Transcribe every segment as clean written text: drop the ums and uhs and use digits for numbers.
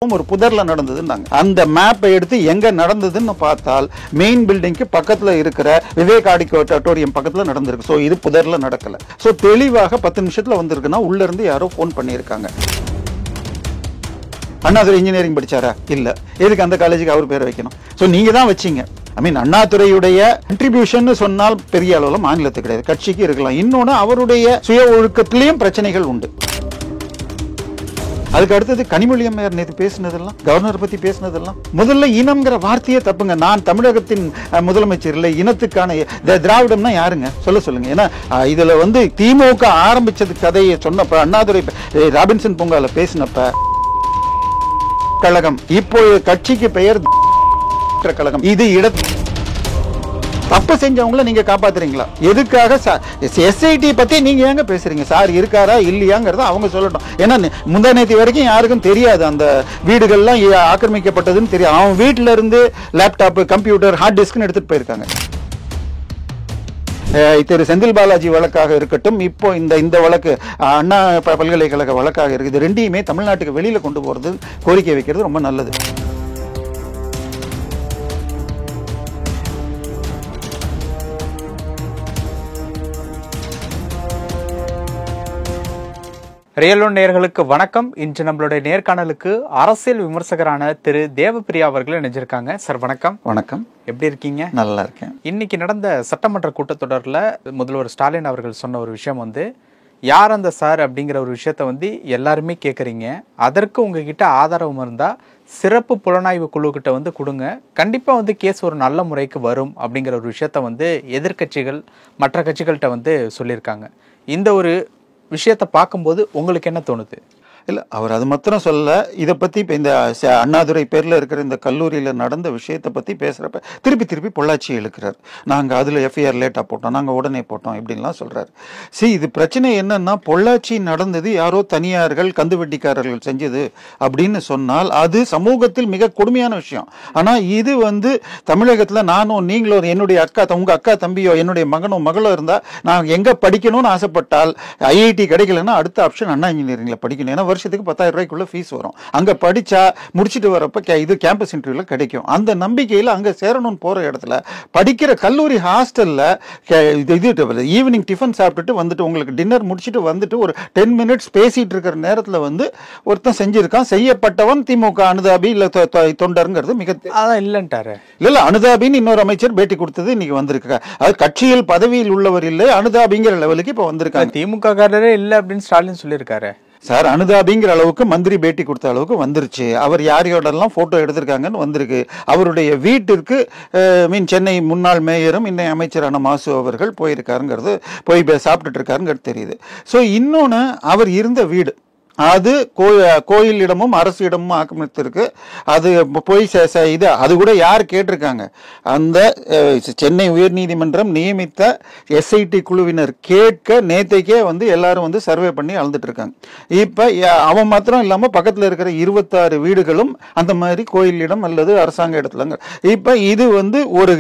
ஒரு புதர்ல நடந்ததுன்னாங்க. அந்த மேப்பை எடுத்து எங்க நடந்ததுன்னு பார்த்தால் மெயின் பில்டிங்க்கு பக்கத்துல இருக்கிற விவேக் ஆடிட்டோரியம் பக்கத்துல நடந்திருக்கு. சோ இது புதர்ல நடக்கல. சோ தெளிவாக 10 நிமிஷத்துல வந்திருக்குன்னா உள்ள இருந்து யாரோ போன் பண்ணியிருக்காங்க. அண்ணாதுரை இன்ஜினியரிங் படிச்சாரா? இல்ல. எதுக்கு அந்த காலேஜுக்கு அவர் பேர் வைக்கணும்? சோ நீங்க தான் வச்சீங்க. அண்ணாதுரையுடைய கண்ட்ரிபியூஷன் சொன்னால் பெரிய அளவுல மாநிலத்துக்கு கிடையாது, கட்சிக்கு இருக்கலாம். இன்னொன்னு அவருடைய சுய ஒழுக்கத்திலையும் பிரச்சனைகள் உண்டு. அதுக்கு அடுத்தது கனிமொழி அம்மையார் நேற்று பேசினதெல்லாம், கவர்னர் பத்தி பேசினதெல்லாம், முதல்ல இனம்ங்கிற வார்த்தையே தப்புங்க. நான் தமிழகத்தின் முதலமைச்சர் இல்லை, இனத்துக்கான திராவிடம்னா யாருங்க சொல்லுங்க. ஏன்னா இதுல திமுக ஆரம்பிச்சது கதையை சொன்னப்ப, அண்ணாதுரை ராபின்சன் பூங்கால பேசினப்ப கழகம், இப்போ கட்சிக்கு பெயர் கழகம். இது தப்பு செஞ்சவங்கள நீங்க காப்பாத்துறீங்களா? எதுக்காக எஸ்ஐடி பத்தி நீங்க ஏங்க பேசுறீங்க? சார் இருக்காரா இல்லையாங்கிறத அவங்க சொல்லட்டும். ஏன்னா முந்தா நேத்து வரைக்கும் யாருக்கும் தெரியாது அந்த வீடுகள்லாம் ஆக்கிரமிக்கப்பட்டதுன்னு தெரியாது. அவன் வீட்டுல இருந்து லேப்டாப், கம்ப்யூட்டர், ஹார்ட் டிஸ்க்னு எடுத்துட்டு போயிருக்காங்க. திரு செந்தில் பாலாஜி வழக்காக இருக்கட்டும், இப்போ இந்த வழக்கு அண்ணா பல்கலைக்கழக வழக்காக இருக்குது. ரெண்டையுமே தமிழ்நாட்டுக்கு வெளியில கொண்டு போறது, கோரிக்கை வைக்கிறது ரொம்ப நல்லது. ரியல் ஒன் நேயர்களுக்கு வணக்கம். இன்று நம்மளுடைய நேர்காணலுக்கு அரசியல் விமர்சகரான திரு தேவப்பிரியா அவர்கள் இணைஞ்சிருக்காங்க. சார் வணக்கம். வணக்கம். எப்படி இருக்கீங்க? நல்லா இருக்கேன். இன்னைக்கு நடந்த சட்டமன்ற கூட்டத்தொடரில் முதல்வர் ஸ்டாலின் அவர்கள் சொன்ன ஒரு விஷயம் யார் அந்த சார் அப்படிங்கிற ஒரு விஷயத்த எல்லாருமே கேட்குறீங்க. அதற்கு உங்ககிட்ட ஆதாரம் இருந்தா சிறப்பு புலனாய்வு குழு கிட்ட கொடுங்க, கண்டிப்பா கேஸ் ஒரு நல்ல முறைக்கு வரும் அப்படிங்கிற ஒரு விஷயத்த எதிர்கட்சிகள் மற்ற கட்சிகள்கிட்ட சொல்லியிருக்காங்க. இந்த ஒரு விஷயத்தை பார்க்கும்போது உங்களுக்கு என்ன தோணுது? இல்லை, அவர் அது மாத்திரம் சொல்ல. இதை பற்றி இப்போ இந்த அண்ணாதுரை பேரில் இருக்கிற இந்த கல்லூரியில் நடந்த விஷயத்தை பற்றி பேசுகிறப்ப திருப்பி பொள்ளாச்சி இழுக்கிறார். நாங்கள் அதில் எஃப்ஐஆர் லேட்டாக போட்டோம், நாங்கள் உடனே போட்டோம் இப்படின்லாம் சொல்கிறார். இது பிரச்சனை என்னன்னா, பொள்ளாச்சி நடந்தது யாரோ தனியார்கள், கந்துவட்டிக்காரர்கள் செஞ்சது அப்படின்னு சொன்னால் அது சமூகத்தில் மிக கொடுமையான விஷயம். ஆனால் இது தமிழகத்தில் நானும் நீங்களோ, என்னுடைய அக்கா, உங்கள் அக்கா தம்பியோ, என்னுடைய மகனோ மகளோ இருந்தால் நான் எங்கே படிக்கணும்னு ஆசைப்பட்டால் ஐஐடி கிடைக்கலன்னா அடுத்த ஆப்ஷன் அண்ணா இன்ஜினியரிங்கில் படிக்கணும். ஏன்னா வருஷத்துக்கு 10,000 ரூபாய்க்குள்ள ஃபீஸ் வரும். அங்க படிச்சா முடிச்சுட்டு வரப்ப இது கேம்பஸ் இன்டர்வியூல கிடைக்கும். அந்த நம்பிக்கையில் அங்க சேரணும்னு போற இடத்துல படிக்கிற கல்லூரி ஹாஸ்டல்ல ஈவினிங் டிஃபன் சாப்பிட்டுட்டு உங்களுக்கு டின்னர் முடிச்சுட்டு ஒரு 10 மினிட்ஸ் பேசிட்டு இருக்கிற நேரத்தில் ஒருத்தன் செஞ்சிருக்கான். செய்யப்பட்டவன் திமுக அனுதாபி இல்ல தொண்டருங்கிறது மிக இல்லன்ட்டாரு. இல்ல அனுதாபின்னு இன்னொரு அமைச்சர் பேட்டி கொடுத்தது இன்னைக்கு வந்திருக்கு. அது கட்சியில் பதவியில் உள்ளவர் இல்லை, அனுதாபிங்கிற லெவலுக்கு இப்ப வந்திருக்காங்க. திமுக காரரே இல்ல அப்படின்னு ஸ்டாலின் சொல்லியிருக்காரு. சார் அனுதாபிங்கிற அளவுக்கு மந்திரி பேட்டி கொடுத்த அளவுக்கு வந்துருச்சு. அவர் யாரையோடலாம் போட்டோ எடுத்திருக்காங்கன்னு வந்திருக்கு. அவருடைய வீட்டிற்கு சென்னை முன்னாள் மேயரும் இன்னை அமைச்சரான மாசு அவர்கள் போயிருக்காருங்கிறது, போய் சாப்பிட்டுட்டு இருக்காருங்கிறது தெரியுது. ஸோ இன்னொன்று, அவர் இருந்த வீடு அது கோயில் இடமும் அரசு இடமும் ஆக்கிரமித்திருக்கு. அது போய் அது கூட யார் கேட்டிருக்காங்க? அந்த சென்னை உயர்நீதிமன்றம் நியமித்த எஸ்ஐடி குழுவினர் கேட்க நேத்தைக்கே எல்லாரும் சர்வே பண்ணி அளந்துட்டு இருக்காங்க. இப்ப அவன் மாத்திரம் இல்லாம பக்கத்துல இருக்கிற 26 வீடுகளும் அந்த மாதிரி கோயில் இடம் அல்லது அரசாங்க இடத்துலங்க. இப்ப இது ஒரு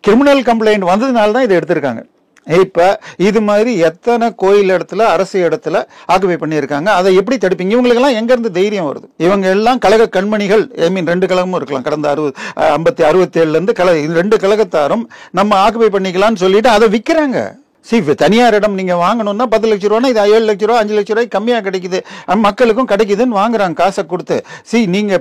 கிரிமினல் கம்ப்ளைண்ட் வந்ததுனால தான் இதை எடுத்திருக்காங்க. இப்ப இது மாதிரி எத்தனை கோயில் இடத்துல, அரசு இடத்துல ஆக்குபை பண்ணியிருக்காங்க. அதை எப்படி தடுப்பீங்க? இவங்களுக்கு எல்லாம் எங்க இருந்து தைரியம் வருது? இவங்க எல்லாம் கழக கண்மணிகள். ரெண்டு கழகமும் இருக்கலாம். கடந்த 67 இருந்து 2 கழகத்தாரும் நம்ம ஆக்குபை பண்ணிக்கலாம்னு சொல்லிட்டு அதை விற்கிறாங்க. தனியார் இடம் நீங்க வாங்கணும்னா 10 லட்சம் ரூபா, இது 7 லட்சம் ரூபா, 5 லட்சம் ரூபாய் கம்மியா கிடைக்குது, மக்களுக்கும் கிடைக்குதுன்னு வாங்குறாங்க காசை கொடுத்து. நீங்க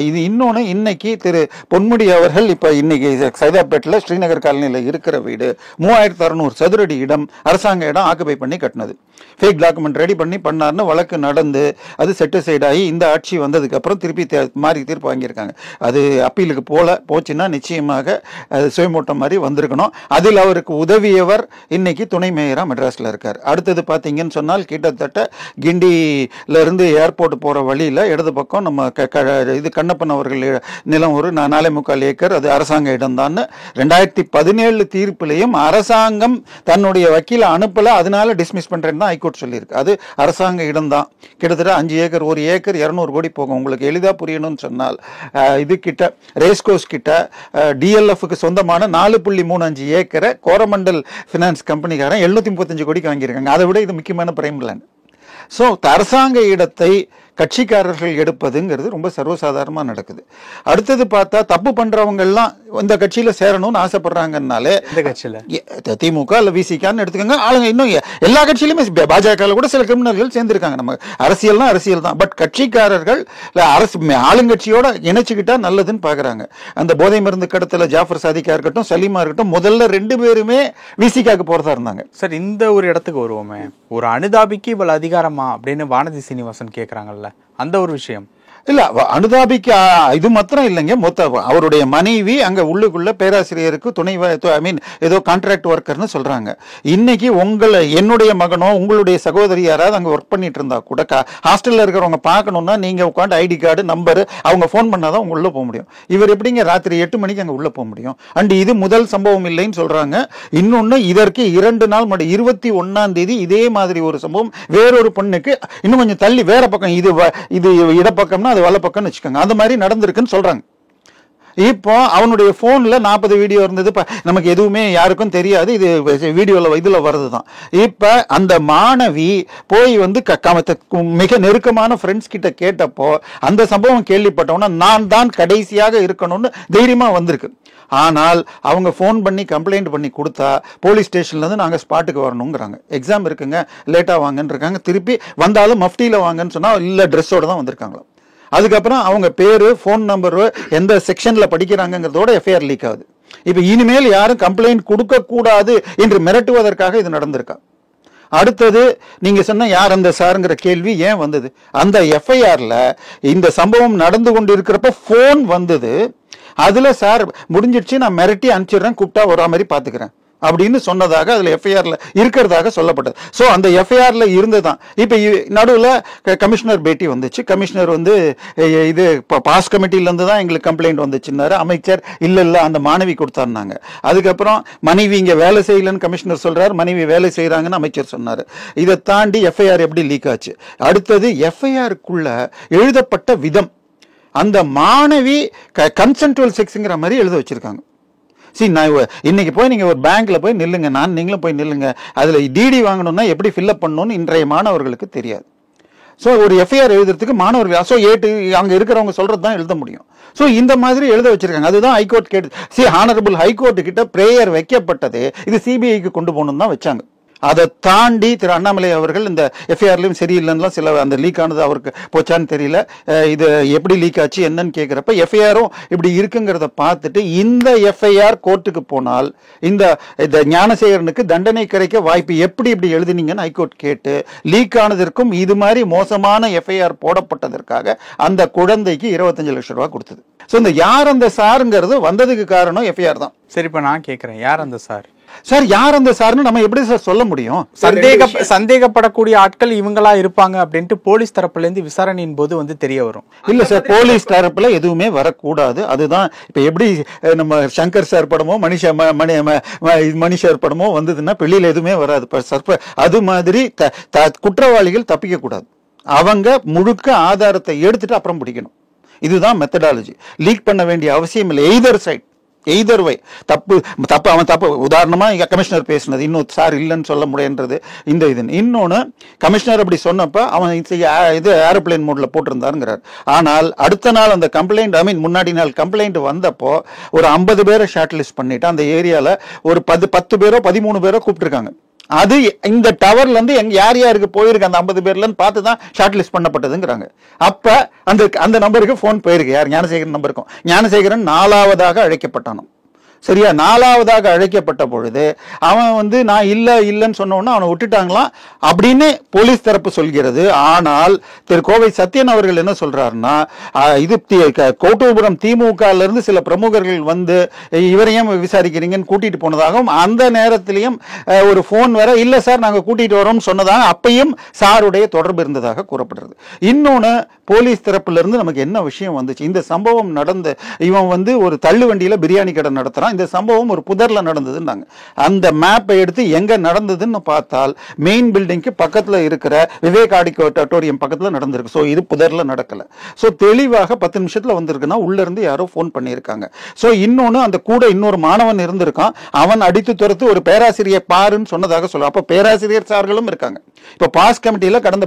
இது இன்னொன்னு, இன்னைக்கு திரு பொன்முடி அவர்கள் இப்ப இன்னைக்கு சைதாப்பேட்டில் ஸ்ரீநகர் காலனியில் இருக்கிற வீடு 3600 சதுரடி இடம், அரசாங்க இடம் ஆக்குபை பண்ணி கட்டினது. ஃபேக் டாக்குமெண்ட் ரெடி பண்ணார்னு வழக்கு நடந்து அது செட்டிசைட் ஆகி இந்த ஆட்சி வந்ததுக்கு அப்புறம் திருப்பி மாறி தீர்ப்பு வாங்கியிருக்காங்க. அது அப்பீலுக்கு போச்சுன்னா நிச்சயமாக அது சுயமோட்டம் மாதிரி வந்திருக்கணும். அதில் அவருக்கு உதவியவர் இன்னைக்கு துணை மேயரா மெட்ராஸ்ல இருக்கார். அடுத்தது பாத்தீங்கன்னு சொன்னால், கிட்டத்தட்ட கிண்டில இருந்து ஏர்போர்ட் போற வழியில இடது பக்கம் நம்ம இது கண்ணப்பன் அவர்கள் நிலம் ஒரு 4.25 ஏக்கர், அது அரசாங்க இடம் தான். 2017 தீர்ப்பிலையும் அரசாங்கம் தன்னுடைய வக்கீல அனுப்பல, அதனால டிஸ்மிஸ் பண்றேன்னு தான் ஹைகோர்ட் சொல்லியிருக்கு. அது அரசாங்க இடம் தான். கிட்டத்தட்ட 5 ஏக்கர், 1 ஏக்கர் 200 கோடி போகும். உங்களுக்கு எளிதா புரியணும்னு சொன்னால், இது கிட்ட ரேஸ்கோஸ் கிட்ட டிஎல்எஃப்க்கு சொந்தமான 4.35 ஏக்கரை கோரமண்டல் பினான்ஸ் கம்பெனிக்காரன் 735 கோடிக்கு வாங்கியிருக்காங்க. அதை விட இது முக்கியமான பிரைம் லேண்ட். ஸோ அரசாங்க இடத்தை கட்சிக்காரர்கள் எடுப்பதுங்கிறது ரொம்ப சர்வசாதாரணமாக நடக்குது. அடுத்தது பார்த்தா தப்பு பண்றவங்க எல்லாம் இந்த கட்சியில சேரணும்னு ஆசைப்படுறாங்கன்னாலே இந்த கட்சியில திமுக இல்ல விசிகான்னு எடுத்துக்கோங்க, ஆளுங்க இன்னும் எல்லா கட்சியிலுமே பாஜக கூட சில கிரிமினல்கள் சேர்ந்திருக்காங்க. நம்ம அரசியல்னா அரசியல் தான், பட் கட்சிக்காரர்கள் அரசு ஆளுங்கட்சியோட இணைச்சுக்கிட்டா நல்லதுன்னு பாக்குறாங்க. அந்த போதை மருந்து கடத்தல ஜாஃபர் சாதிக்கா இருக்கட்டும், சலீமா இருக்கட்டும், முதல்ல 2 பேருமே விசிகாக்கு போறதா இருந்தாங்க. சார், இந்த ஒரு இடத்துக்கு வருவோமே, ஒரு அனுதாபிக்கு இவ்வளவு அதிகாரமா அப்படின்னு வானதி சீனிவாசன் கேக்குறாங்கல்ல, அந்த ஒரு விஷயம் இல்ல அனுதாபிக்கு இது மாத்திரம் இல்லைங்க. மொத்த அவருடைய மனைவி அங்க உள்ளுக்குள்ள பேராசிரியருக்கு துணை ஏதோ கான்ட்ராக்ட் ஒர்க்கர்னு சொல்றாங்க. இன்னைக்கு என்னுடைய மகனோ உங்களுடைய சகோதரி யாராவது அங்க ஒர்க் பண்ணிட்டு இருந்தா கூட ஹாஸ்டல்ல இருக்கிறவங்க பார்க்கணும்னா நீங்க உட்காந்து ஐடி கார்டு நம்பர் அவங்க போன் பண்ணாதான் உங்க உள்ள போக முடியும். இவர் எப்படிங்க ராத்திரி 8 மணிக்கு அங்க உள்ள போக முடியும்? அண்ட் இது முதல் சம்பவம் இல்லைன்னு சொல்றாங்க. இன்னொன்னு, இதற்கு 2 நாள் முன்னாடி 21ஆம் தேதி இதே மாதிரி ஒரு சம்பவம் வேறொரு பொண்ணுக்கு இன்னும் கொஞ்சம் தள்ளி வேற பக்கம், இது இடப்பக்கம்னா அது வல பக்கம் வச்சுக்கோங்க, அந்த மாதிரி நடந்திருக்குன்னு சொல்றாங்க. இப்போ அவனுடைய போன்ல 40 வீடியோ இருந்தது. நமக்கு எதுவுமே யாருக்கும் தெரியாது, இது வீடியோல இதுல வருதுதான். இப்ப அந்த மாணவி போய் வந்து மிக நெருக்கமான ஃப்ரெண்ட்ஸ் கிட்ட கேட்டப்போ அந்த சம்பவம் கேள்விப்பட்டவன நான் தான் கடைசியாக இருக்கணும்னு தைரியமா வந்திருக்கு. ஆனால் அவங்க ஃபோன் பண்ணி கம்ப்ளைண்ட் பண்ணி கொடுத்தா போலீஸ் ஸ்டேஷன்ல இருந்து நாங்க ஸ்பாட்டுக்கு வரணுங்கிறாங்க. எக்ஸாம் இருக்குங்க, லேட்டா வாங்கன்னு இருக்காங்க. திருப்பி வந்தாலும் மஃப்டியில வாங்கன்னு சொன்னா இல்ல ட்ரெஸ்ஸோட தான் வந்திருக்காங்களா. அதுக்கப்புறம் அவங்க பேரு, போன் நம்பரு, எந்த செக்ஷன்ல படிக்கிறாங்கிறதோட எஃப்ஐஆர் லீக் ஆகுது. இப்ப இனிமேல் யாரும் கம்ப்ளைண்ட் கொடுக்க கூடாது என்று மிரட்டுவதற்காக இது நடந்திருக்கா. அடுத்தது, நீங்க சொன்ன யார் அந்த சாருங்கிற கேள்வி ஏன் வந்தது? அந்த எஃப்ஐஆர்ல இந்த சம்பவம் நடந்து கொண்டு இருக்கிறப்ப போன் வந்தது. அதுல சார் முடிஞ்சிடுச்சு, நான் மிரட்டி அனுப்பிச்சிடுறேன், கூப்பிட்டா ஒரு மாதிரி பாத்துக்கிறேன் அப்படின்னு சொன்னதாக அதுல எஃப்ஐஆர்ல இருக்கிறதாக சொல்லப்பட்டது. சோ அந்த எஃப்ஐஆர்ல இருந்துதான். இப்ப நடுவுல கமிஷனர் பேட்டி வந்துச்சு. கமிஷனர் வந்து இது பாஸ் கமிட்டில இருந்து தான் எங்களுக்கு கம்ப்ளைண்ட் வந்துச்சுன்னாரு. அமைச்சர் இல்ல அந்த மாணவி கொடுத்தாருனாங்க. அதுக்கப்புறம் மனைவி இங்க வேலை செய்யலன்னு கமிஷனர் சொல்றாரு, மனைவி வேலை செய்யறாங்கன்னு அமைச்சர் சொன்னாரு. இதை தாண்டி எஃப்ஐஆர் எப்படி லீக் ஆச்சு? அடுத்தது, எஃப்ஐஆருக்குள்ள எழுதப்பட்ட விதம், அந்த மாணவி கன்சென்ட்வல் செக்ஸ்ங்கிற மாதிரி எழுத வச்சிருக்காங்க. இன்னைக்கு போய் நீங்க ஒரு பேங்க்ல போய் நில்லுங்க, நீங்களும் போய் நில்லுங்க, அதுல டிடி வாங்கணும்னா எப்படி ஃபில்அப் பண்ணணும்னு இன்றைய மாணவர்களுக்கு தெரியாது. சோ ஒரு எஃப்ஐஆர் எழுதுறதுக்கு மாணவர்கள் அங்க இருக்கிறவங்க சொல்றதுதான் எழுத முடியும். சோ இந்த மாதிரி எழுத வச்சிருக்காங்க. அதுதான் ஹைகோர்ட் கேட்டு ஹானரபிள் ஹைகோர்ட் கிட்ட பிரேயர் வைக்கப்பட்டது. இது சிபிஐக்கு கொண்டு போகணும் தான் வச்சாங்க. அதை தாண்டி திரு அண்ணாமலை அவர்கள் இந்த எஃப்ஐஆர்லயும் சரியில்லைன்னா சில அந்த லீக் ஆனது அவருக்கு போச்சான்னு தெரியல, இது எப்படி லீக் ஆச்சு என்னன்னு கேட்கிறப்ப எஃப்ஐஆரும் இப்படி இருக்குங்கிறத பார்த்துட்டு இந்த எஃப்ஐஆர் கோர்ட்டுக்கு போனால் இந்த ஞானசேகரனுக்கு தண்டனை கிடைக்க வாய்ப்பு எப்படி இப்படி எழுதினீங்கன்னு ஹைகோர்ட் கேட்டு லீக் ஆனதற்கும் இது மாதிரி மோசமான எஃப்ஐஆர் போடப்பட்டதற்காக அந்த குழந்தைக்கு 25 லட்சம் ரூபாய் கொடுத்தது. ஸோ இந்த யார் அந்த சாருங்கிறது வந்ததுக்கு காரணம் எஃப்ஐஆர் தான். சரி, இப்ப நான் கேட்கிறேன், யார் அந்த சார்? சார் யார் அந்த சார்னு நம்ம எப்படி சார் சொல்ல முடியும்? சந்தேகப்படக்கூடிய ஆட்கள் இவங்களா இருப்பாங்க அப்படின்ட்டு போலீஸ் தரப்புல இருந்து விசாரணையின் போது வந்து தெரிய வரும். இல்ல சார், போலீஸ் தரப்புல எதுவுமே வரக்கூடாது. அதுதான் இப்ப எப்படி நம்ம சங்கர் சார் படமோ மணி சார் படமோ வந்ததுன்னா வெளியில எதுவுமே வராது. அது மாதிரி குற்றவாளிகள் தப்பிக்க கூடாது. அவங்க முழுக்க ஆதாரத்தை எடுத்துட்டு அப்புறம் பிடிக்கணும். இதுதான் மெத்தடாலஜி. லீக் பண்ண வேண்டிய அவசியம் இல்லை. எய்தர் வை தப்பு அவன் தப்பு. உதாரணமா இங்க கமிஷனர் பேசினது, இன்னும் சார் இல்லைன்னு சொல்ல முடியுன்றது இந்த இது. இன்னொன்னு, கமிஷனர் அப்படி சொன்னப்ப அவன் இது ஏரோப்ளேன் மோட்ல போட்டிருந்தாருங்கிறார். ஆனால் அடுத்த நாள் அந்த கம்ப்ளைண்ட் முன்னாடி நாள் கம்ப்ளைண்ட் வந்தப்போ ஒரு 50 பேரை ஷார்ட் லிஸ்ட் பண்ணிட்டு அந்த ஏரியால ஒரு 10 பேரோ 13 பேரோ கூப்பிட்டுருக்காங்க. அது இந்த டவர்ல இருந்து யார் யாருக்கு போயிருக்கு அந்த 50 பேர்ல பார்த்துதான் ஷார்ட் லிஸ்ட் பண்ணப்பட்டதுங்கிறாங்க. அப்ப அந்த நம்பருக்கு போன் போயிருக்கு. யார்? ஞானசேகரன் நம்பருக்கும். ஞானசேகரன் 4ஆவதாக அழைக்கப்பட்டானோ. சரியா? 4ஆவதாக அழைக்கப்பட்ட பொழுது அவன் நான் இல்லைன்னு சொன்ன உடனே அவனை விட்டுட்டாங்களாம் அப்படின்னு போலீஸ் தரப்பு சொல்கிறது. ஆனால் திரு கோவை சத்யன் அவர்கள் என்ன சொல்றாருன்னா, இது கோட்டூபுரம் திமுக இருந்து சில பிரமுகர்கள் வந்து இவரையும் விசாரிக்கிறீங்கன்னு கூட்டிட்டு போனதாகவும், அந்த நேரத்திலையும் ஒரு போன் வேற இல்ல சார் நாங்க கூட்டிட்டு வரோம்னு சொன்னதாக அப்பையும் சாருடைய தொடர்பு இருந்ததாக கூறப்படுறது. இன்னொன்னு, போலீஸ் தரப்புல இருந்து நமக்கு என்ன விஷயம் வந்துச்சு? இந்த சம்பவம் நடந்து இவன் ஒரு தள்ளு வண்டியில பிரியாணி கடை நடத்துறான். இந்த சம்பவம் ஒரு புதர்ல நடந்ததுன்னாங்க. அந்த மேப்பை எடுத்து எங்க நடந்ததுன்னு பார்த்தால் மெயின் பில்டிங்க்கு பக்கத்துல இருக்கிற விவேக் ஆடிட்டோரியம் பக்கத்துல நடந்திருக்கு. ஸோ இது புதர்ல நடக்கல. ஸோ தெளிவாக 10 நிமிஷத்துல வந்திருக்குன்னா உள்ள இருந்து யாரோ ஃபோன் பண்ணியிருக்காங்க. ஸோ இன்னொன்னு அந்த கூட இன்னொரு மாணவன் இருந்திருக்கான், அவன் அடித்து துரத்து ஒரு பேராசிரியர் பாருன்னு சொன்னதாக சொல்ல. அப்ப பேராசிரியர் சார்களும் இருக்காங்க. இப்ப பாஸ் கமிட்டியில கடந்த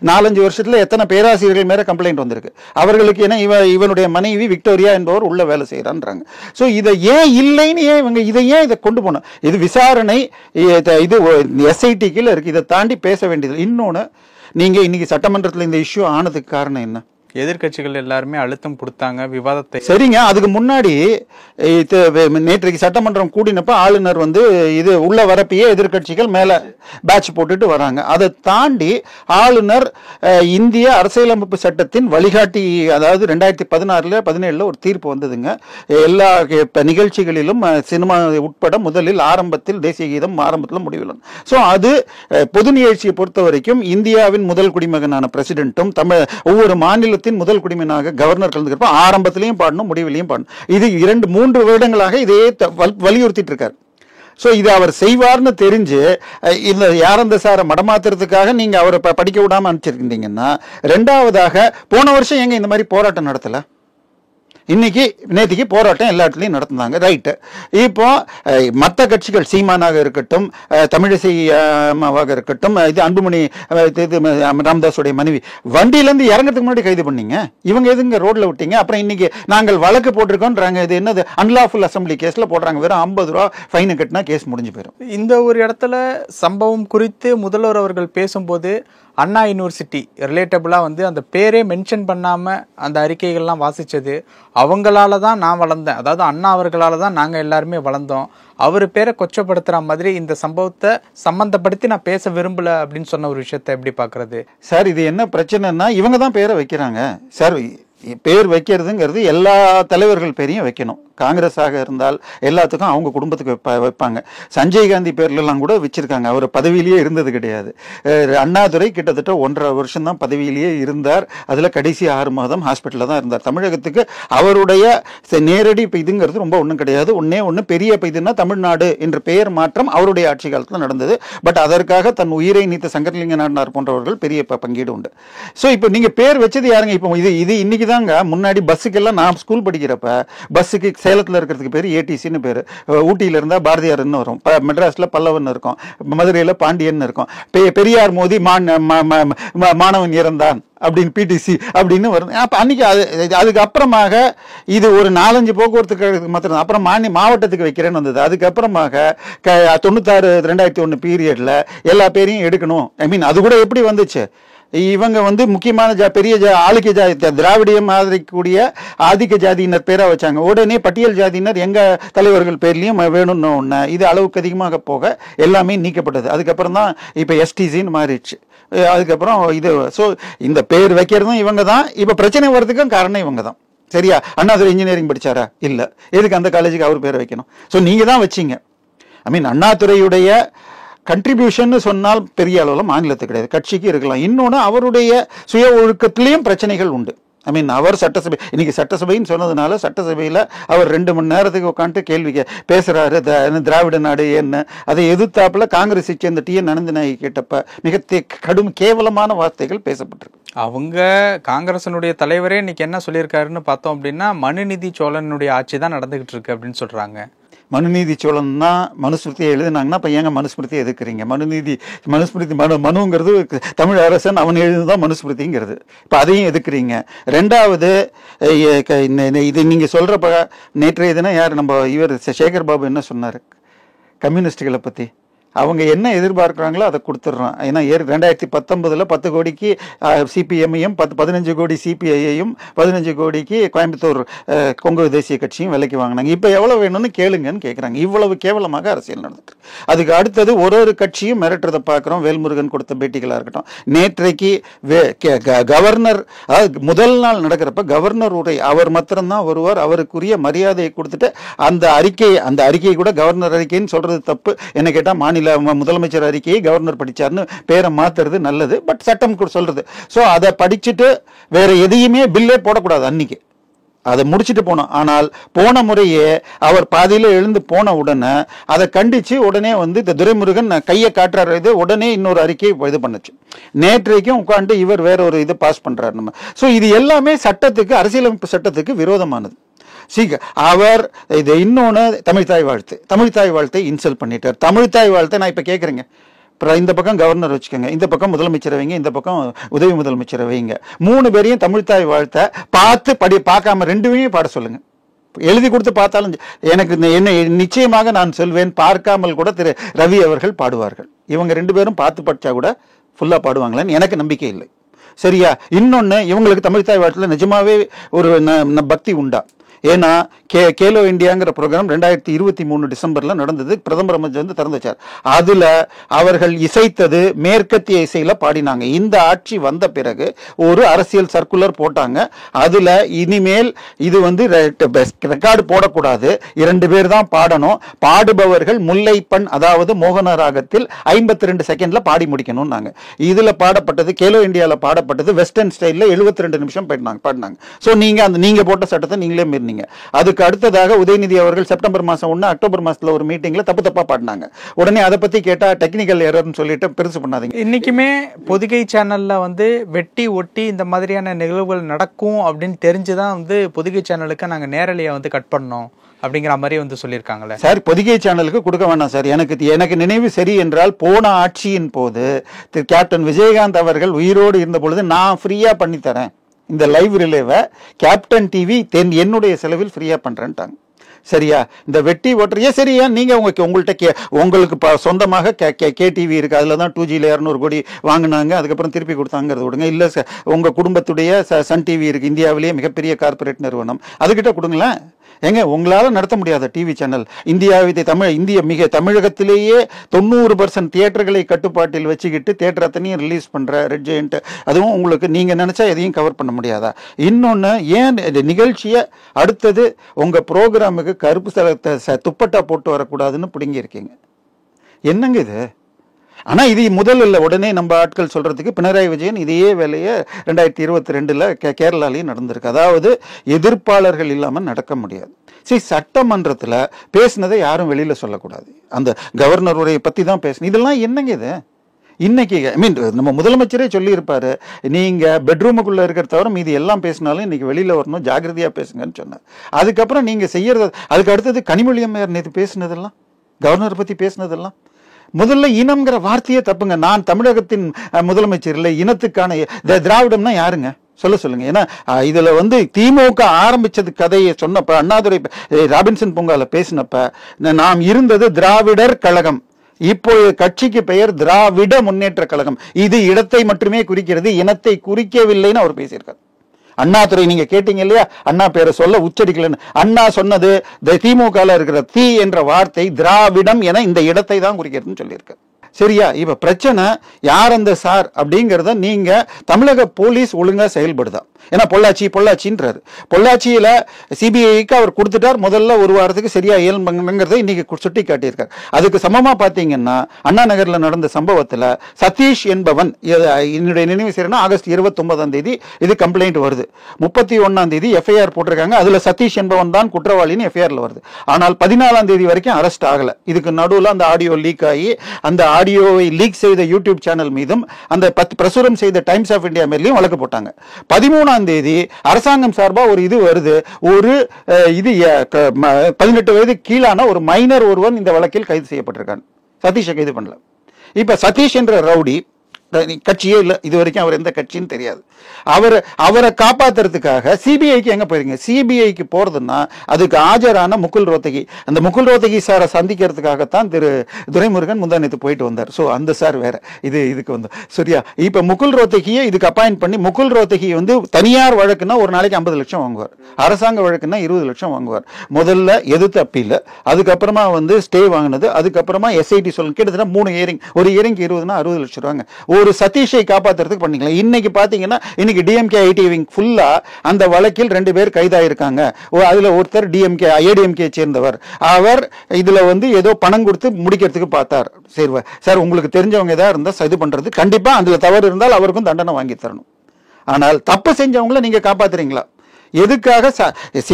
4-5 வருஷத்துல எத்தனை பேராசிரியர்கள் மேல கம்ப்ளைண்ட் வந்திருக்கு. அவர்களுக்கு என்ன இவனுடைய மனைவி விக்டோரியா என்பவர் உள்ள வேலை செய்யறான்றாங்க. சோ இதை ஏன் இல்லைன்னு இதை கொண்டு போனோம். இது விசாரணை, இது SIT கீழ இருக்கு. இதை தாண்டி பேச வேண்டியது. இன்னொன்னு, நீங்க இன்னைக்கு சட்டமன்றத்தில் இந்த இஷ்யூ ஆனதுக்கு காரணம் என்ன? எதிர்கட்சிகள் எல்லாருமே அழுத்தம் கொடுத்தாங்க விவாதத்தை. சரிங்க, அதுக்கு முன்னாடி நேற்றைக்கு சட்டமன்றம் கூடினப்ப ஆளுநர் இது உள்ள வரப்பயே எதிர்கட்சிகள் மேல பேட்ச் போட்டுட்டு வராங்க. அதை தாண்டி ஆளுநர் இந்திய அரசியலமைப்பு சட்டத்தின் வழிகாட்டி, அதாவது 2016-17 ஒரு தீர்ப்பு வந்ததுங்க. எல்லா நிகழ்ச்சிகளிலும் சினிமா உட்பட முதலில் ஆரம்பத்தில் தேசிய கீதம் ஆரம்பத்தில் முடிவிலும். ஸோ அது பொது நிகழ்ச்சியை பொறுத்த வரைக்கும் இந்தியாவின் முதல் குடிமகனான பிரசிடென்ட்டும் ஒவ்வொரு மாநில முதல் குடிமகனாக கவர்னர் கலந்துக்கிறப்ப ஆரம்பத்திலையும் பாடணும், முடிவிலையும் பாடணும். இது 2-3 வருடங்களாக இதையே வலியுறுத்திட்டு இருக்காரு. சோ இது அவர் செய்வார்னு தெரிஞ்சு இந்த யாரந்த சாரை மடமாத்துறதுக்காக நீங்க அவரை படிக்க விடாம அனுப்பிச்சிருக்கீங்கன்னா, ரெண்டாவதாக போன வருஷம் எங்க இந்த மாதிரி போராட்டம் நடத்தல? நேத்திக்கு போராட்டம் எல்லா இடத்துலையும் நடத்தினாங்க. ரைட்டு. இப்போ மற்ற கட்சிகள், சீமானாக இருக்கட்டும், தமிழிசை அம்மாவாக இருக்கட்டும், இது அன்புமணி ராமதாஸுடைய மனைவி, வண்டியிலேருந்து இறங்கிறதுக்கு முன்னாடி கைது பண்ணீங்க. இவங்க எதுங்க ரோட்ல விட்டீங்க? அப்புறம் இன்னைக்கு நாங்கள் வழக்கு போட்டிருக்கோன்றாங்க. இது என்னது? அன்லாஃபுல் அசம்பிளி கேஸ்ல போடுறாங்க. வெறும் 50 ரூபா ஃபைன் கட்டினா கேஸ் முடிஞ்சு போயிடும். இந்த ஒரு இடத்துல சம்பவம் குறித்து முதல்வர் அவர்கள் பேசும்போது அண்ணா யூனிவர்சிட்டி ரிலேட்டபிளா அந்த பேரே மென்ஷன் பண்ணாம அந்த அறிக்கைகள்லாம் வாசிச்சது, அவங்களால தான் நான் வளர்ந்தேன், அதாவது அண்ணா அவர்களால தான் நாங்க எல்லாருமே வளர்ந்தோம், அவர் பேரை கொச்சப்படுத்துற மாதிரி இந்த சம்பவத்தை சம்பந்தப்படுத்தி நான் பேச விரும்பல அப்படின்னு சொன்ன ஒரு விஷயத்தை எப்படி பாக்குறது? சார், இது என்ன பிரச்சனைன்னா, இவங்க தான் பேரை வைக்கிறாங்க சார். பேர் வைக்கிறதுங்கிறது எல்லா தலைவர்கள் பேரையும் வைக்கணும். காங்கிரஸாக இருந்தால் எல்லாத்துக்கும் அவங்க குடும்பத்துக்கு வைப்பாங்க. சஞ்சய் காந்தி பேர்லாம் கூட வச்சிருக்காங்க. அவர் பதவியிலேயே இருந்தது கிடையாது. அண்ணாதுரை கிட்டத்தட்ட 1.5 வருஷம் தான் பதவியிலேயே இருந்தார். அதுல கடைசி 6 மாதம் ஹாஸ்பிட்டல்ல தான் இருந்தார். தமிழகத்துக்கு அவருடைய நேரடி இதுங்கிறது ரொம்ப ஒன்றும் கிடையாது. ஒண்ணு பெரிய இதுன்னா தமிழ்நாடு என்ற பெயர் மாற்றம் அவருடைய ஆட்சி காலத்தில் நடந்தது. பட் அதற்காக தன் உயிரை நீத்த சங்கரலிங்க நாடார் போன்றவர்கள் பெரிய பங்கீடு உண்டு. ஸோ இப்போ நீங்க பேர் வச்சது யாருங்க? இப்போ இது இன்னைக்கு தாங்க. முன்னாடி பஸ்ஸுக்கெல்லாம் நான் ஸ்கூல் படிக்கிறப்ப பஸ்ஸுக்கு சேலத்தில் இருக்கிறதுக்கு பேர் ஏடிசின்னு பேர். ஊட்டியில இருந்தா பாரதியார்னு வரும், மெட்ராஸ்ல பல்லவன் இருக்கும், மதுரையில பாண்டியன் இருக்கும், பெரியார் மோதி மாணவன் இறந்தான் அப்படின்னு பிடிசி அப்படின்னு வரும். அப்ப அன்னைக்கு அதுக்கு அப்புறமாக இது ஒரு 4-5 போக்குவரத்து கழகத்துக்கு மாத்திரம், அப்புறம் மாவட்டத்துக்கு வைக்கிறேன்னு வந்தது. அதுக்கப்புறமாக 96-2001 பீரியட்ல எல்லா பேரையும் எடுக்கணும். அது கூட எப்படி வந்துச்சு? இவங்க முக்கியமான பெரிய ஆளுக்கு திராவிடியம் ஆதரிக்கக்கூடிய ஆதிக்க ஜாதியினர் பேரா வச்சாங்க. உடனே பட்டியல் ஜாதியினர் எங்க தலைவர்கள் பேர்லயும் வேணும்னு ஒண்ணு. இது அளவுக்கு அதிகமாக போக எல்லாமே நீக்கப்பட்டது. அதுக்கப்புறம் தான் இப்ப STCன்னு மாறிடுச்சு. அதுக்கப்புறம் இது இந்த பேர் வைக்கிறதும் இவங்க தான். இப்ப பிரச்சனை வர்றதுக்கும் காரணம் இவங்க தான். சரியா? அண்ணாதுரை இன்ஜினியரிங் படிச்சாரா? இல்ல. எதுக்கு அந்த காலேஜுக்கு அவர் பேர் வைக்கணும்? நீங்க தான் வச்சீங்க. அண்ணாதுரையுடைய கண்ட்ரிபியூஷன் சொன்னால் பெரிய அளவில் மாநிலத்துக்கு கிடையாது, கட்சிக்கு இருக்கலாம். இன்னொன்று, அவருடைய சுய ஒழுக்கத்திலையும் பிரச்சனைகள் உண்டு. அவர் சட்டசபை, இன்னைக்கு சட்டசபைன்னு சொன்னதுனால சட்டசபையில் அவர் 2 மணி நேரத்துக்கு உட்காந்துட்டு கேள்வி பேசுறாரு. திராவிட நாடு என்ன, அதை எதிர்த்தாப்புல காங்கிரஸ் சேர்ந்த TN அனந்தநாயகி கேட்டப்ப மிக கடும் கேவலமான வார்த்தைகள் பேசப்பட்டிருக்கு. அவங்க காங்கிரசனுடைய தலைவரே இன்னைக்கு என்ன சொல்லியிருக்காருன்னு பார்த்தோம் அப்படின்னா, மனுநீதி சோழனுடைய ஆட்சி தான் நடந்துகிட்டு இருக்கு அப்படின்னு சொல்றாங்க. மனுநீதி சோழன் தான் மனுஸ்மிருதியை எழுதினாங்கன்னா இப்போ ஏங்க மனுஸ்மிருதியை எதுக்குறீங்க? மனுஸ்மிருதி மனுங்கிறது தமிழ் அரசன் அவன் எழுதுதான் மனுஸ்மிருதிங்கிறது. இப்போ அதையும் எதுக்குறீங்க? ரெண்டாவது, இது நீங்க சொல்றப்ப நேற்றைய தினம் யார் நம்ம இவர் சேகர் பாபு என்ன சொன்னார் கம்யூனிஸ்டுகளை பத்தி? அவங்க என்ன எதிர்பார்க்குறாங்களோ அதை கொடுத்துட்றோம். ஏன்னா 2019 10 கோடிக்கு சிபிஎம்ஐயும் 15 கோடி சிபிஐயையும் 15 கோடிக்கு கோயம்புத்தூர் கொங்கு தேசிய கட்சியும் விலைக்கு வாங்கினாங்க. இப்போ எவ்வளோ வேணும்னு கேளுங்கன்னு கேட்குறாங்க. இவ்வளவு கேவலமாக அரசியல் நடந்துட்டு. அதுக்கு அடுத்தது ஒரு கட்சியும் மிரட்டுறதை பார்க்குறோம். வேல்முருகன் கொடுத்த பேட்டிகளாக இருக்கட்டும். நேற்றைக்கு கவர்னர், அதாவது முதல் நாள் நடக்கிறப்ப கவர்னர் உரை அவர் மாத்திரம்தான் வருவார். அவருக்குரிய மரியாதையை கொடுத்துட்டு அந்த அறிக்கை கூட கவர்னர் அறிக்கைன்னு சொல்றது தப்பு. என்ன கேட்டால் மாநில முதலமைச்சர் அறிக்கையை கவர்னர் படிச்சார்னு பேரை மாத்துறது நல்லது. பட் சட்டம் சொல்றது. சோ அதை படிச்சுட்டு வேற எதையுமே பில்லே போடக்கூடாது. அன்னைக்கு அதை முடிச்சுட்டு போனோம். ஆனால் போன முறையே அவர் பாதியில எழுந்து போன உடனே அதை கண்டிச்சு உடனே வந்து இந்த துரைமுருகன் கையை காட்டுறாரு, இது உடனே இன்னொரு அறிக்கையை இது பண்ணுச்சு. நேற்றைக்கும் உட்காந்து இவர் வேற ஒரு இது பாஸ் பண்றாரு நம்ம. ஸோ இது எல்லாமே சட்டத்துக்கு, அரசியலமைப்பு சட்டத்துக்கு விரோதமானது. அவர் இது இன்னொன்னு தமிழ்தாய் வாழ்த்தை இன்சல்ட் பண்ணிட்டார். தமிழ்தாய் வாழ்த்தை நான் இப்ப கேட்குறேங்க, இந்த பக்கம் கவர்னர் வச்சுக்கோங்க, இந்த பக்கம் முதலமைச்சர் வைங்க, இந்த பக்கம் உதவி முதலமைச்சர் வைங்க, 3 பேரையும் தமிழ்தாய் வாழ்த்தை பார்க்காம 2 பாட சொல்லுங்க. எழுதி கொடுத்து பார்த்தாலும் எனக்கு என்ன நிச்சயமாக நான் சொல்வேன், பார்க்காமல் கூட திரு ரவி அவர்கள் பாடுவார்கள். இவங்க 2 பேரும் பார்த்து படிச்சா கூட ஃபுல்லா பாடுவாங்களான்னு எனக்கு நம்பிக்கை இல்லை. சரியா? இன்னொன்னு, இவங்களுக்கு தமிழ்தாய் வாழ்த்துல நிஜமாவே ஒரு பக்தி உண்டா? ஏன்னா கேலோ இந்தியாங்கிற ப்ரோக்ராம் 2023 டிசம்பர்ல நடந்தது. பிரதமர் வந்து திறந்து வச்சார். அதுல அவர்கள் இசைத்தது மேற்கத்திய இசையில பாடினாங்க. இந்த ஆட்சி வந்த பிறகு ஒரு அரசியல் சர்க்குலர் போட்டாங்க. அதுல இனிமேல் இது வந்து ரெக்கார்டு போடக்கூடாது, 2 பேர் தான் பாடணும், பாடுபவர்கள் முல்லைப்பண் அதாவது மோகன ராகத்தில் 52 செகண்ட்ல பாடி முடிக்கணும். இதுல பாடப்பட்டது, கேலோ இந்தியால பாடப்பட்டது வெஸ்டர்ன் ஸ்டைல்ல 72 நிமிஷம் பாடினாங்க. சோ நீங்க போட்ட சட்டத்தை நீங்களே மீறினீங்க. அதுக்கு அடுத்ததாக உதயநிதி அவர்கள் செப்டம்பர் மாசம் 1 அக்டோபர் மாசத்துல ஒரு மீட்டிங்ல தப்பா பாடினாங்க. உடனே அதை பத்தி கேட்டா டெக்னிக்கல் எரர்னு சொல்லிட்டு பெருசு பண்ணாதீங்க. இன்னைக்குமே பொதிகை சேனல்ல வந்து வெட்டி ஒட்டி இந்த மாதிரியான நிகழ்வுகள் நடக்கும் அப்படின்னு தெரிஞ்சுதான் வந்து பொதிகை சேனலுக்கு நாங்க நேரலையா வந்து கட் பண்ணோம் அப்படிங்கிற மாதிரி வந்து சொல்லியிருக்காங்களே சார். பொதிகை சேனலுக்கு கொடுக்க வேண்டாம் சார். எனக்கு நினைவு சரி என்றால் போன ஆட்சியின் போது கேப்டன் விஜயகாந்த் அவர்கள் உயிரோடு இருந்த பொழுது நான் ஃப்ரீயா பண்ணி தரேன், இந்த லைவ் ரிலேவை கேப்டன் டிவி என்னுடைய செலவில் ஃப்ரீயா பண்றேன்ட்டாங்க. சரியா? இந்த வெட்டி ஓட்டுறியா? சரியா? நீங்க உங்கள்கிட்ட உங்களுக்கு சொந்தமாக KTV இருக்கு, அதுல தான் 2Gல 200 கோடி வாங்கினாங்க, அதுக்கப்புறம் திருப்பி கொடுத்தாங்கிறது விடுங்க. இல்ல உங்க குடும்பத்துடைய சன் டிவி இருக்கு, இந்தியாவிலேயே மிகப்பெரிய கார்பரேட் நிறுவனம், அதுகிட்ட கொடுங்களேன். ஏங்க, உங்களால நடத்த முடியாத டிவி சேனல் தமிழகத்திலேயே 90% தியேட்டர்களை கட்டுப்பாட்டில் வச்சுக்கிட்டு தியேட்டர் அத்தனையும் ரிலீஸ் பண்ற ரெட் ஜெயண்ட், அதுவும் உங்களுக்கு நீங்க நினைச்சா எதையும் கவர் பண்ண முடியாதா? இன்னொன்னு, ஏன் நிகழ்ச்சியை அடுத்தது உங்க ப்ரோக்ராமுக்கு கருப்பு துப்பட்டா போட்டு வரக்கூடாதுன்னு பிடிங்கி இருக்கீங்க? என்னங்க இது? ஆனா இது முதல் இல்லை, உடனே நம்ம ஆட்கள் சொல்றதுக்கு பினராயி விஜயன் இதே வேலையை 2022ல கேரளாலையும் நடந்திருக்கு. அதாவது எதிர்ப்பாளர்கள் இல்லாம நடக்க முடியாது. சரி, சட்டமன்றத்துல பேசினதை யாரும் வெளியில சொல்லக்கூடாது, அந்த கவர்னர் உரையை பத்தி தான் பேசணும். இதெல்லாம் என்னங்க இது? இன்னைக்கு நம்ம முதலமைச்சரே சொல்லி இருப்பாரு, நீங்க பெட்ரூமுக்குள்ள இருக்கிற தவிர மீதி எல்லாம் பேசினாலும் இன்னைக்கு வெளியில வரணும், ஜாகிரதையா பேசுங்கன்னு சொன்னார். அதுக்கப்புறம் நீங்க செய்யறது, அதுக்கு அடுத்தது கனிமொழி அம்மையார் நேற்று பேசினதெல்லாம், கவர்னர் பத்தி பேசினதெல்லாம், முதல்ல இனம்ங்கிற வார்த்தையே தப்புங்க. நான் தமிழகத்தின் முதலமைச்சர் இல்லை, இனத்துக்கான திராவிடம்னா யாருங்க சொல்லுங்க. ஏன்னா இதுல வந்து திமுக ஆரம்பிச்சது கதையை சொன்னப்ப, அண்ணாதுரை ராபின்சன் பூங்கால பேசினப்ப, நாம் இருந்தது திராவிடர் கழகம், இப்போ கட்சிக்கு பெயர் திராவிட முன்னேற்ற கழகம், இது இடத்தை மட்டுமே குறிக்கிறது, இனத்தை குறிக்கவில்லைன்னு அவர் பேசியிருக்காரு. அண்ணாதுரை நீங்க கேட்டீங்க இல்லையா, அண்ணா பேரை சொல்ல உச்சரிக்கலன்னு. அண்ணா சொன்னது திமுக இருக்கிற தீ என்ற வார்த்தை திராவிடம் என இந்த இடத்தை தான் குறிக்கிறதுன்னு சொல்லியிருக்க. சரியா? இப்ப பிரச்சனை யார் அந்த சார் அப்படிங்கறத நீங்க தமிழக போலீஸ் ஒழுங்கா செயல்படுதா? ஏன்னா பொள்ளாச்சின்றாரு, பொள்ளாச்சியில சிபிஐக்கு அவர் கொடுத்துட்டார், முதல்ல ஒரு வாரத்துக்கு சரியா இயல்புங்கிறத இன்னைக்கு சுட்டி காட்டியிருக்காரு. அதுக்கு சமமா பாத்தீங்கன்னா அண்ணா நகர்ல நடந்த சம்பவத்துல சதீஷ் என்பவன், என்னுடைய நினைவு சரினா ஆகஸ்ட் 29 இது கம்ப்ளைண்ட் வருது, 31 எஃப்ஐஆர் போட்டிருக்காங்க. அதுல சதீஷ் என்பவன் தான் குற்றவாளின்னு எஃப்ஐஆர்ல வருது. ஆனால் 14 வரைக்கும் அரெஸ்ட் ஆகல. இதுக்கு நடுவுல அந்த ஆடியோ லீக் ஆகி, அந்த ஆடியோவை லீக் செய்த யூடியூப் சேனல் மீதும் அந்த பிரசுரம் செய்த டைம்ஸ் ஆஃப் இந்தியா மேலேயும் வழக்கு போட்டாங்க. 13 அரசாங்கம் சார்பா ஒரு இது வருது, ஒரு இது 18 வயது கீழான ஒரு மைனர் ஒருவன் இந்த வழக்கில் கைது செய்யப்பட்டிருக்கான். சதீஷை கைது பண்ணல. இப்ப சதீஷ் என்ற ரவுடி கட்சியே இல்லை, இது வரைக்கும் அவர் எந்த கட்சின்னு தெரியாது. அவரை காப்பாத்துறதுக்காக சிபிஐக்கு எங்க போயிருங்க? சிபிஐக்கு போறதுன்னா அதுக்கு ஆஜரான முகுல் ரோத்தகி, அந்த முகுல் ரோத்தகி சாரை சந்திக்கிறதுக்காகத்தான் திரு துரைமுருகன் முந்தானத்து போயிட்டு வந்தார். சோ அந்த சார் வேற, இதுக்கு வந்து சரியா? இப்ப முகுல் ரோத்தகியை இதுக்கு அப்பாயிண்ட் பண்ணி, முகுல் ரோத்தகி வந்து தனியார் வழக்குன்னா ஒரு நாளைக்கு 50 லட்சம் வாங்குவார், அரசாங்க வழக்குன்னா 20 லட்சம் வாங்குவார். முதல்ல எதிர்த்து அப்பீல், அதுக்கப்புறமா வந்து ஸ்டே வாங்கினது, அதுக்கப்புறமா எஸ்ஐடி சொல்லணும், கிட்டத்தட்ட 3 ஹியரிங், ஒரு ஹியரிங் 20னா 60 லட்சம் ரூபாங்க. ஒரு சதீஷை காப்பாத்துறதுக்கு பண்ணிக்கலாம். இன்னைக்கு பாத்தீங்கன்னா இன்னைக்கு டிஎம்கே ஐடி விங் ஃபுல்லா அந்த வழக்கில் 2 பேர் கைதாயிருக்காங்க. அதுல ஒருத்தர் ஏடிஎம்கே சேர்ந்தவர். அவர் இதுல வந்து ஏதோ பணம் கொடுத்து முடிக்கிறதுக்கு பார்த்தார். சரி சார், உங்களுக்கு தெரிஞ்சவங்க ஏதாவது இருந்தா இது பண்றது, கண்டிப்பா அதுல தவறு இருந்தால் அவருக்கும் தண்டனை வாங்கி தரணும். ஆனால் தப்பு செஞ்சவங்களை நீங்க காப்பாத்துறீங்களா? எதுக்காக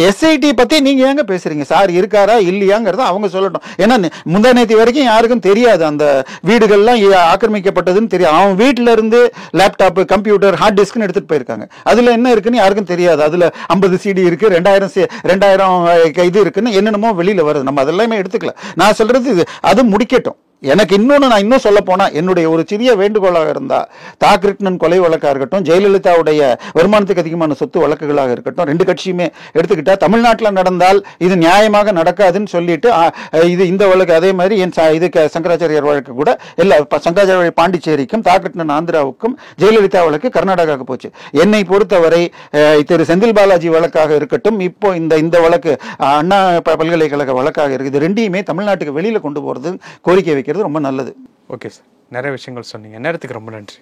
எஸ்ஐடி பத்தி நீங்க ஏங்க பேசுறீங்க? சார் இருக்காரா இல்லையாங்கிறத அவங்க சொல்லட்டும். ஏன்னா முந்தா நேற்று வரைக்கும் யாருக்கும் தெரியாது அந்த வீடுகள்லாம் ஆக்கிரமிக்கப்பட்டதுன்னு தெரியும். அவன் வீட்டில இருந்து லேப்டாப், கம்ப்யூட்டர், ஹார்ட் டிஸ்க்னு எடுத்துட்டு போயிருக்காங்க. அதுல என்ன இருக்குன்னு யாருக்கும் தெரியாது. அதுல 50 CD இருக்கு, 2000 இது இருக்குன்னு என்னென்னமோ வெளியில வருது. நம்ம அதெல்லாமே எடுத்துக்கல. நான் சொல்றது அது முடிக்கட்டும். எனக்கு நான் இன்னும் சொல்ல போனா என்னுடைய ஒரு சிறிய வேண்டுகோளாக இருந்தா, தாகிருஷ்ணன் கொலை வழக்காக இருக்கட்டும், ஜெயலலிதாவுடைய வருமானத்துக்கு அதிகமான சொத்து வழக்குகளாக இருக்கட்டும், 2 கட்சியுமே எடுத்துக்கிட்டா தமிழ்நாட்டில் நடந்தால் இது நியாயமாக நடக்காதுன்னு சொல்லிட்டு இது இந்த வழக்கு அதே மாதிரி சங்கராச்சாரியார் வழக்கு கூட எல்லா சங்கராச்சாரிய பாண்டிச்சேரிக்கும், தாகிருஷ்ணன் ஆந்திராவுக்கும், ஜெயலலிதா வழக்கு கர்நாடகாவுக்கு போச்சு. என்னை பொறுத்தவரை திரு செந்தில் பாலாஜி வழக்காக இருக்கட்டும், இப்போ இந்த வழக்கு அண்ணா பல்கலைக்கழக வழக்காக இருக்குது, இது ரெண்டையுமே தமிழ்நாட்டுக்கு வெளியில கொண்டு போறது கோரிக்கை வைக்கிறது ரொம்ப நல்லது. ஓகே சார், நிறைய விஷயங்கள் சொன்னீங்க. நேரத்துக்கு ரொம்ப நன்றி.